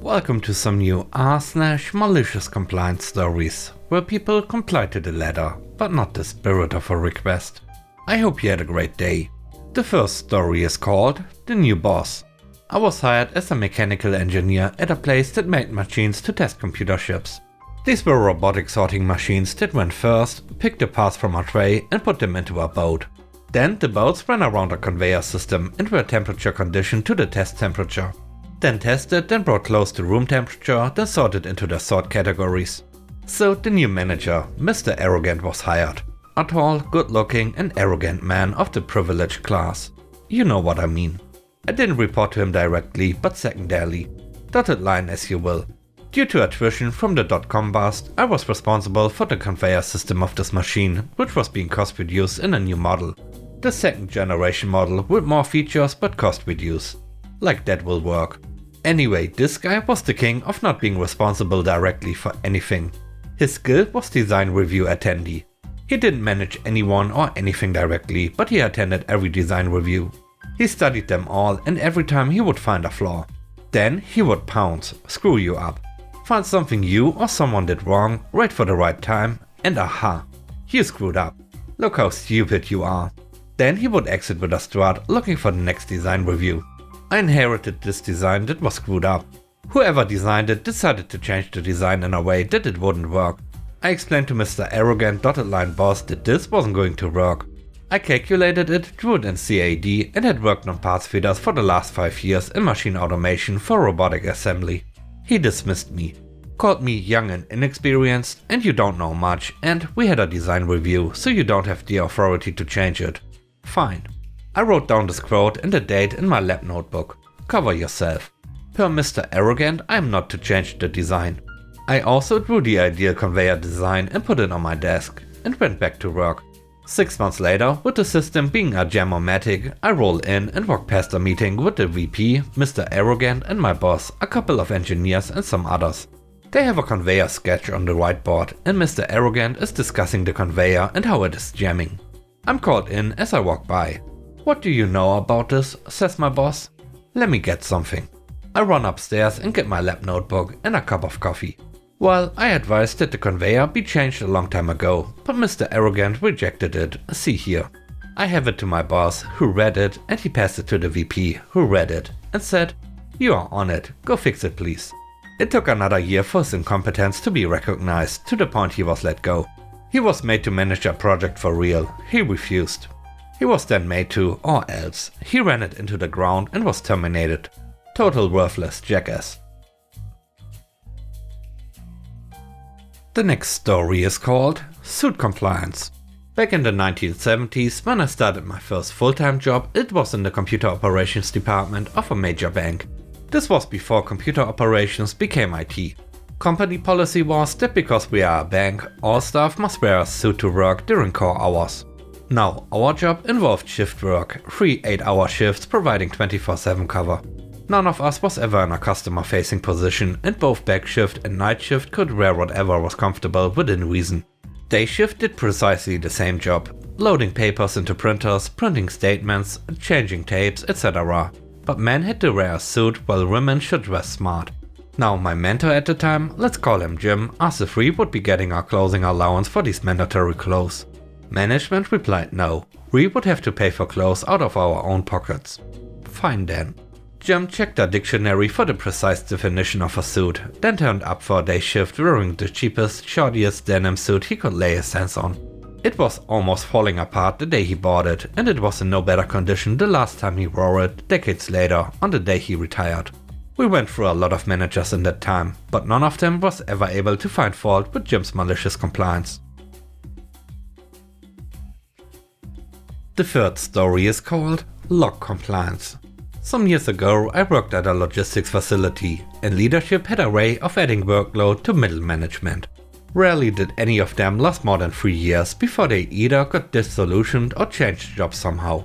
Welcome to some new r/malicious compliance stories, where people comply to the letter, but not the spirit of a request. I hope you had a great day. The first story is called The New Boss. I was hired as a mechanical engineer at a place that made machines to test computer chips. These were robotic sorting machines that went first, picked the parts from a tray and put them into a boat. Then the boats ran around a conveyor system and were temperature conditioned to the test temperature. Then tested, then brought close to room temperature, then sorted into their sort categories. So the new manager, Mr. Arrogant, was hired. A tall, good-looking and arrogant man of the privileged class. You know what I mean. I didn't report to him directly, but secondarily. Dotted line as you will. Due to attrition from the .com bust, I was responsible for the conveyor system of this machine, which was being cost reduced in a new model. The second generation model with more features but cost reduced. Like that will work. Anyway, this guy was the king of not being responsible directly for anything. His skill was design review attendee. He didn't manage anyone or anything directly, but he attended every design review. He studied them all, and every time he would find a flaw. Then he would pounce, screw you up. Find something you or someone did wrong, right for the right time, and aha, you screwed up. Look how stupid you are. Then he would exit with a strut, looking for the next design review. I inherited this design that was screwed up. Whoever designed it decided to change the design in a way that it wouldn't work. I explained to Mr. Arrogant dotted line boss that this wasn't going to work. I calculated it, drew it in CAD and had worked on parts feeders for the last 5 years in machine automation for robotic assembly. He dismissed me, called me young and inexperienced and you don't know much, and we had a design review, so you don't have the authority to change it. Fine. I wrote down this quote and the date in my lab notebook. Cover yourself. Per Mr. Arrogant, I am not to change the design. I also drew the ideal conveyor design and put it on my desk, and went back to work. 6 months later, with the system being a jam-o-matic, I roll in and walk past a meeting with the VP, Mr. Arrogant and my boss, a couple of engineers and some others. They have a conveyor sketch on the whiteboard, and Mr. Arrogant is discussing the conveyor and how it is jamming. I'm called in as I walk by. "What do you know about this?" says my boss. "Let me get something." I run upstairs and get my lab notebook and a cup of coffee. Well, I advised that the conveyor be changed a long time ago, but Mr. Arrogant rejected it, see here. I have it to my boss, who read it, and he passed it to the VP, who read it, and said, "You are on it, go fix it please." It took another year for his incompetence to be recognized, to the point he was let go. He was made to manage a project for real, he refused. He was then made to, or else, he ran it into the ground and was terminated. Total worthless jackass. The next story is called Suit Compliance. Back in the 1970s, when I started my first full-time job, it was in the computer operations department of a major bank. This was before computer operations became IT. Company policy was that because we are a bank, all staff must wear a suit to work during core hours. Now, our job involved shift work, 3 8-hour shifts providing 24/7 cover. None of us was ever in a customer-facing position, and both back shift and night shift could wear whatever was comfortable within reason. Day shift did precisely the same job, loading papers into printers, printing statements, changing tapes, etc. But men had to wear a suit while women should dress smart. Now my mentor at the time, let's call him Jim, asked if we would be getting our clothing allowance for these mandatory clothes. Management replied no, we would have to pay for clothes out of our own pockets. Fine then. Jim checked a dictionary for the precise definition of a suit, then turned up for a day shift wearing the cheapest, shortiest denim suit he could lay his hands on. It was almost falling apart the day he bought it, and it was in no better condition the last time he wore it, decades later, on the day he retired. We went through a lot of managers in that time, but none of them was ever able to find fault with Jim's malicious compliance. The third story is called Log Compliance. Some years ago I worked at a logistics facility, and leadership had a way of adding workload to middle management. Rarely did any of them last more than 3 years before they either got disillusioned or changed jobs somehow.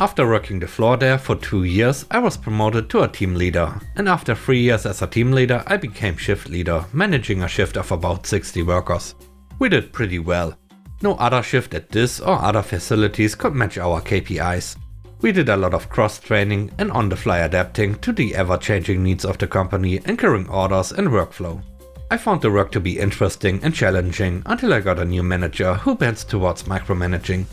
After working the floor there for 2 years, I was promoted to a team leader, and after 3 years as a team leader I became shift leader, managing a shift of about 60 workers. We did pretty well. No other shift at this or other facilities could match our KPIs. We did a lot of cross-training and on-the-fly adapting to the ever-changing needs of the company and carrying orders and workflow. I found the work to be interesting and challenging until I got a new manager who bends towards micromanaging.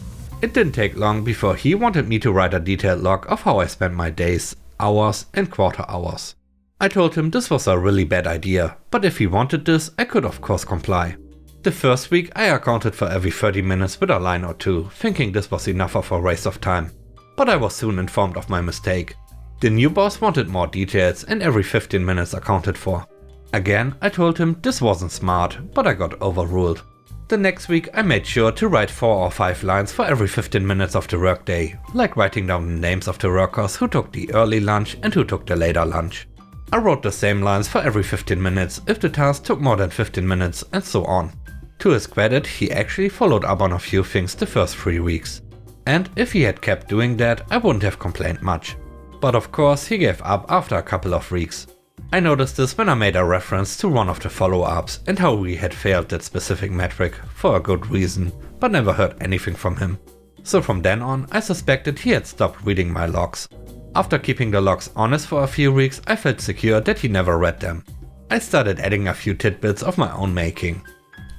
It didn't take long before he wanted me to write a detailed log of how I spent my days, hours and quarter hours. I told him this was a really bad idea, but if he wanted this, I could of course comply. The first week I accounted for every 30 minutes with a line or two, thinking this was enough of a waste of time. But I was soon informed of my mistake. The new boss wanted more details and every 15 minutes accounted for. Again, I told him this wasn't smart, but I got overruled. The next week I made sure to write 4 or 5 lines for every 15 minutes of the workday, like writing down the names of the workers who took the early lunch and who took the later lunch. I wrote the same lines for every 15 minutes if the task took more than 15 minutes and so on. To his credit, he actually followed up on a few things the first 3 weeks. And if he had kept doing that, I wouldn't have complained much. But of course he gave up after a couple of weeks. I noticed this when I made a reference to one of the follow-ups and how we had failed that specific metric for a good reason, but never heard anything from him. So from then on, I suspected he had stopped reading my logs. After keeping the logs honest for a few weeks, I felt secure that he never read them. I started adding a few tidbits of my own making.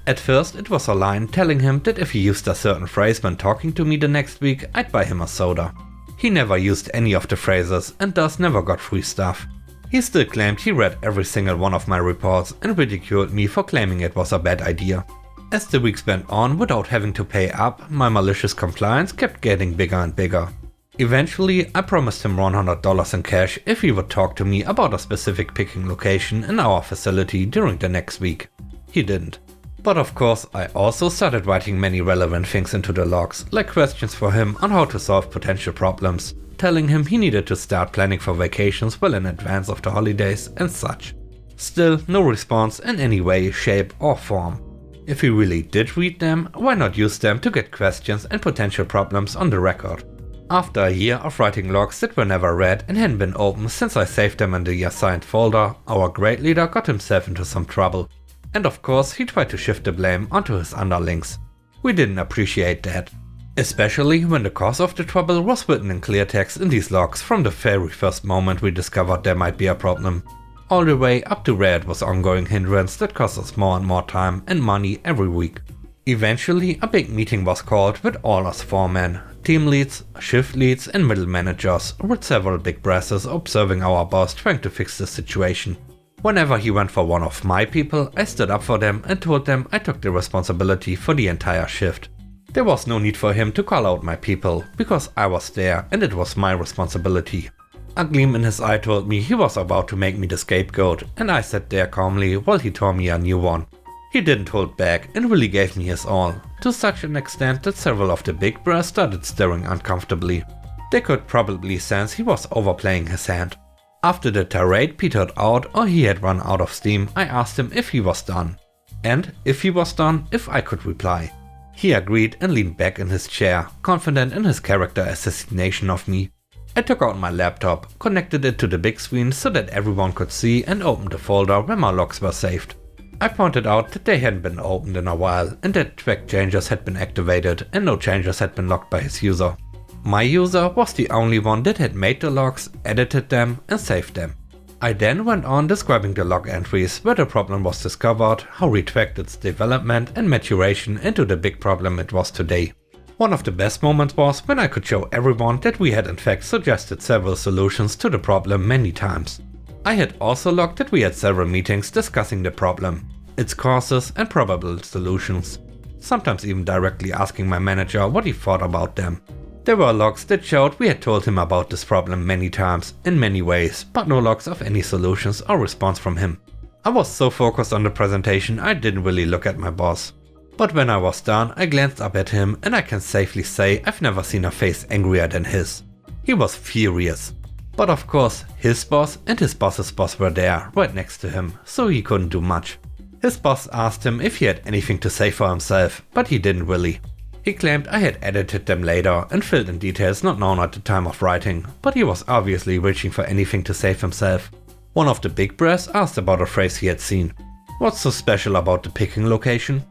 At first it was a line telling him that if he used a certain phrase when talking to me the next week, I'd buy him a soda. He never used any of the phrases and thus never got free stuff. He still claimed he read every single one of my reports and ridiculed me for claiming it was a bad idea. As the weeks went on without having to pay up, my malicious compliance kept getting bigger and bigger. Eventually, I promised him $100 in cash if he would talk to me about a specific picking location in our facility during the next week. He didn't. But of course, I also started writing many relevant things into the logs, like questions for him on how to solve potential problems, telling him he needed to start planning for vacations well in advance of the holidays and such. Still, no response in any way, shape or form. If he really did read them, why not use them to get questions and potential problems on the record? After a year of writing logs that were never read and hadn't been opened since I saved them in the assigned folder, our grade leader got himself into some trouble. And of course, he tried to shift the blame onto his underlings. We didn't appreciate that. Especially when the cause of the trouble was written in clear text in these logs from the very first moment we discovered there might be a problem. All the way up to where it was ongoing hindrance that cost us more and more time and money every week. Eventually, a big meeting was called with all us foremen, team leads, shift leads and middle managers, with several big brasses observing our boss trying to fix the situation. Whenever he went for one of my people, I stood up for them and told them I took the responsibility for the entire shift. There was no need for him to call out my people, because I was there and it was my responsibility. A gleam in his eye told me he was about to make me the scapegoat, and I sat there calmly while he tore me a new one. He didn't hold back and really gave me his all, to such an extent that several of the big brass started staring uncomfortably. They could probably sense he was overplaying his hand. After the tirade petered out or he had run out of steam, I asked him if he was done. And if he was done, if I could reply. He agreed and leaned back in his chair, confident in his character assassination of me. I took out my laptop, connected it to the big screen so that everyone could see, and opened the folder where my logs were saved. I pointed out that they hadn't been opened in a while and that track changes had been activated and no changes had been logged by his user. My user was the only one that had made the logs, edited them and saved them. I then went on describing the log entries where the problem was discovered, how we tracked its development and maturation into the big problem it was today. One of the best moments was when I could show everyone that we had in fact suggested several solutions to the problem many times. I had also logged that we had several meetings discussing the problem, its causes and probable solutions, sometimes even directly asking my manager what he thought about them. There were logs that showed we had told him about this problem many times, in many ways, but no logs of any solutions or response from him. I was so focused on the presentation I didn't really look at my boss. But when I was done, I glanced up at him and I can safely say I've never seen a face angrier than his. He was furious. But of course, his boss and his boss's boss were there, right next to him, so he couldn't do much. His boss asked him if he had anything to say for himself, but he didn't really. He claimed I had edited them later and filled in details not known at the time of writing, but he was obviously reaching for anything to save himself. One of the big brass asked about a phrase he had seen. What's so special about the picking location?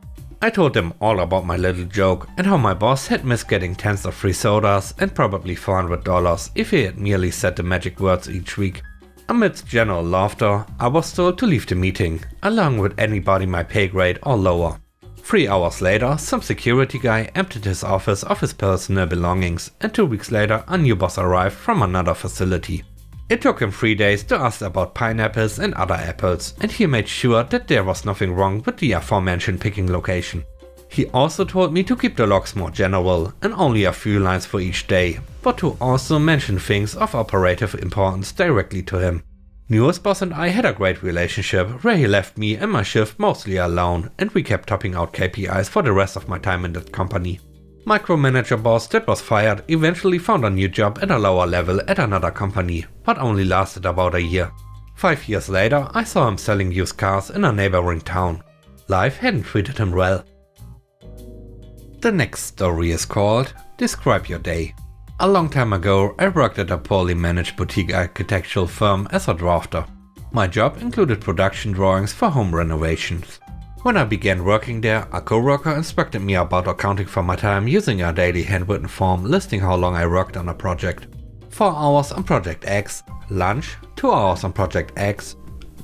I told them all about my little joke and how my boss had missed getting tens of free sodas and probably $400 if he had merely said the magic words each week. Amidst general laughter, I was told to leave the meeting, along with anybody my pay grade or lower. 3 hours later, some security guy emptied his office of his personal belongings, and 2 weeks later a new boss arrived from another facility. It took him 3 days to ask about pineapples and other apples, and he made sure that there was nothing wrong with the aforementioned picking location. He also told me to keep the logs more general and only a few lines for each day, but to also mention things of operative importance directly to him. Newest boss and I had a great relationship where he left me and my shift mostly alone, and we kept topping out KPIs for the rest of my time in that company. Micromanager boss that was fired eventually found a new job at a lower level at another company, but only lasted about a year. 5 years later, I saw him selling used cars in a neighboring town. Life hadn't treated him well. The next story is called Describe Your Day. A long time ago, I worked at a poorly managed boutique architectural firm as a drafter. My job included production drawings for home renovations. When I began working there, a coworker instructed me about accounting for my time using a daily handwritten form listing how long I worked on a project. 4 hours on project X, lunch, 2 hours on project X,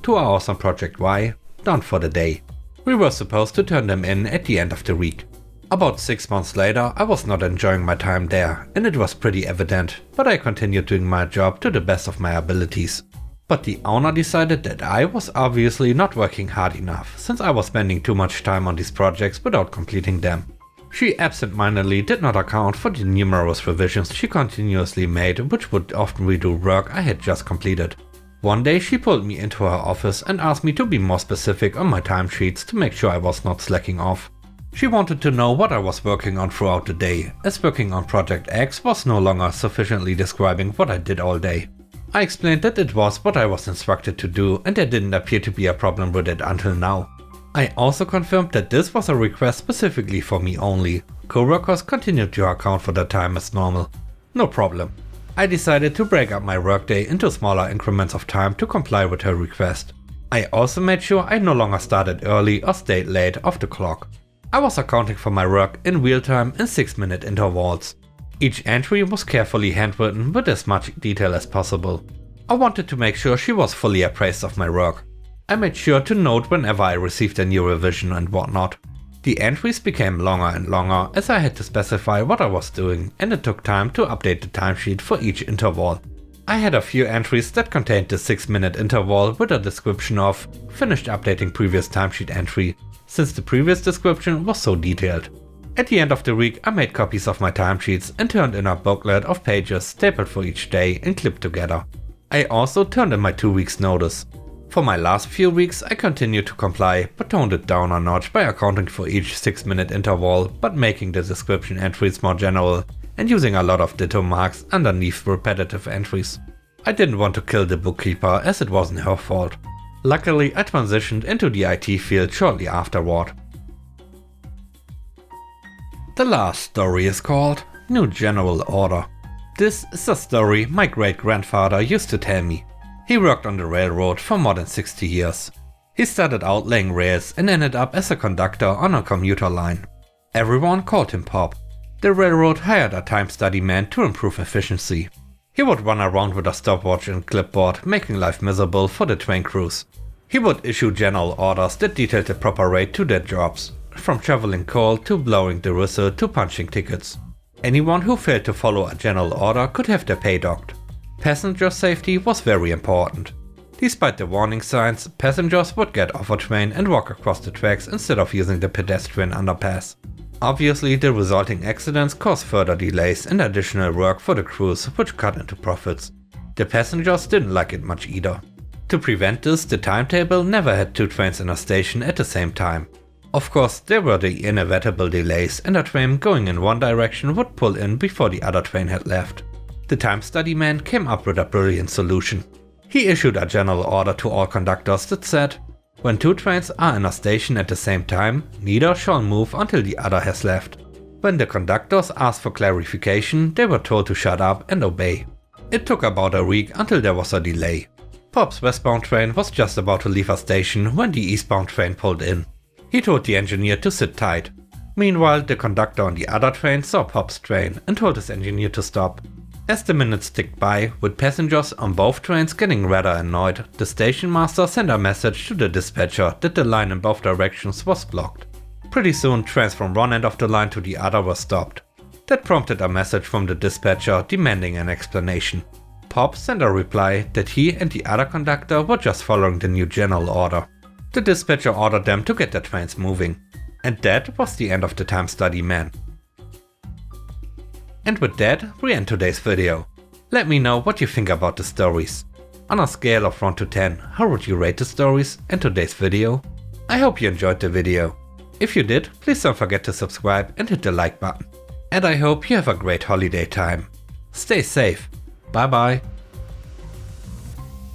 2 hours on project Y, done for the day. We were supposed to turn them in at the end of the week. About 6 months later, I was not enjoying my time there, and it was pretty evident, but I continued doing my job to the best of my abilities. But the owner decided that I was obviously not working hard enough, since I was spending too much time on these projects without completing them. She absent-mindedly did not account for the numerous revisions she continuously made, which would often redo work I had just completed. One day she pulled me into her office and asked me to be more specific on my timesheets to make sure I was not slacking off. She wanted to know what I was working on throughout the day, as working on Project X was no longer sufficiently describing what I did all day. I explained that it was what I was instructed to do and there didn't appear to be a problem with it until now. I also confirmed that this was a request specifically for me only. Coworkers continued to account for their time as normal. No problem. I decided to break up my workday into smaller increments of time to comply with her request. I also made sure I no longer started early or stayed late off the clock. I was accounting for my work in real time in 6-minute intervals. Each entry was carefully handwritten with as much detail as possible. I wanted to make sure she was fully appraised of my work. I made sure to note whenever I received a new revision and whatnot. The entries became longer and longer as I had to specify what I was doing, and it took time to update the timesheet for each interval. I had a few entries that contained the 6-minute interval with a description of "finished updating previous timesheet entry," since the previous description was so detailed. At the end of the week, I made copies of my timesheets and turned in a booklet of pages stapled for each day and clipped together. I also turned in my 2 weeks notice. For my last few weeks, I continued to comply, but toned it down a notch by accounting for each 6-minute interval, but making the description entries more general and using a lot of ditto marks underneath repetitive entries. I didn't want to kill the bookkeeper as it wasn't her fault. Luckily, I transitioned into the IT field shortly afterward. The last story is called New General Order. This is a story my great-grandfather used to tell me. He worked on the railroad for more than 60 years. He started out laying rails and ended up as a conductor on a commuter line. Everyone called him Pop. The railroad hired a time study man to improve efficiency. He would run around with a stopwatch and clipboard, making life miserable for the train crews. He would issue general orders that detailed the proper rate to their jobs, from shoveling coal to blowing the whistle to punching tickets. Anyone who failed to follow a general order could have their pay docked. Passenger safety was very important. Despite the warning signs, passengers would get off a train and walk across the tracks instead of using the pedestrian underpass. Obviously, the resulting accidents caused further delays and additional work for the crews, which cut into profits. The passengers didn't like it much either. To prevent this, the timetable never had 2 trains in a station at the same time. Of course, there were the inevitable delays, and a train going in one direction would pull in before the other train had left. The time study man came up with a brilliant solution. He issued a general order to all conductors that said, "When 2 trains are in a station at the same time, neither shall move until the other has left." When the conductors asked for clarification, they were told to shut up and obey. It took about a week until there was a delay. Pop's westbound train was just about to leave a station when the eastbound train pulled in. He told the engineer to sit tight. Meanwhile, the conductor on the other train saw Pop's train and told his engineer to stop. As the minutes ticked by, with passengers on both trains getting rather annoyed, the station master sent a message to the dispatcher that the line in both directions was blocked. Pretty soon, trains from one end of the line to the other were stopped. That prompted a message from the dispatcher demanding an explanation. Pop sent a reply that he and the other conductor were just following the new general order. The dispatcher ordered them to get the trains moving. And that was the end of the Time Study Man. And with that, we end today's video. Let me know what you think about the stories. On a scale of 1 to 10, how would you rate the stories and today's video? I hope you enjoyed the video. If you did, please don't forget to subscribe and hit the like button. And I hope you have a great holiday time. Stay safe. Bye bye.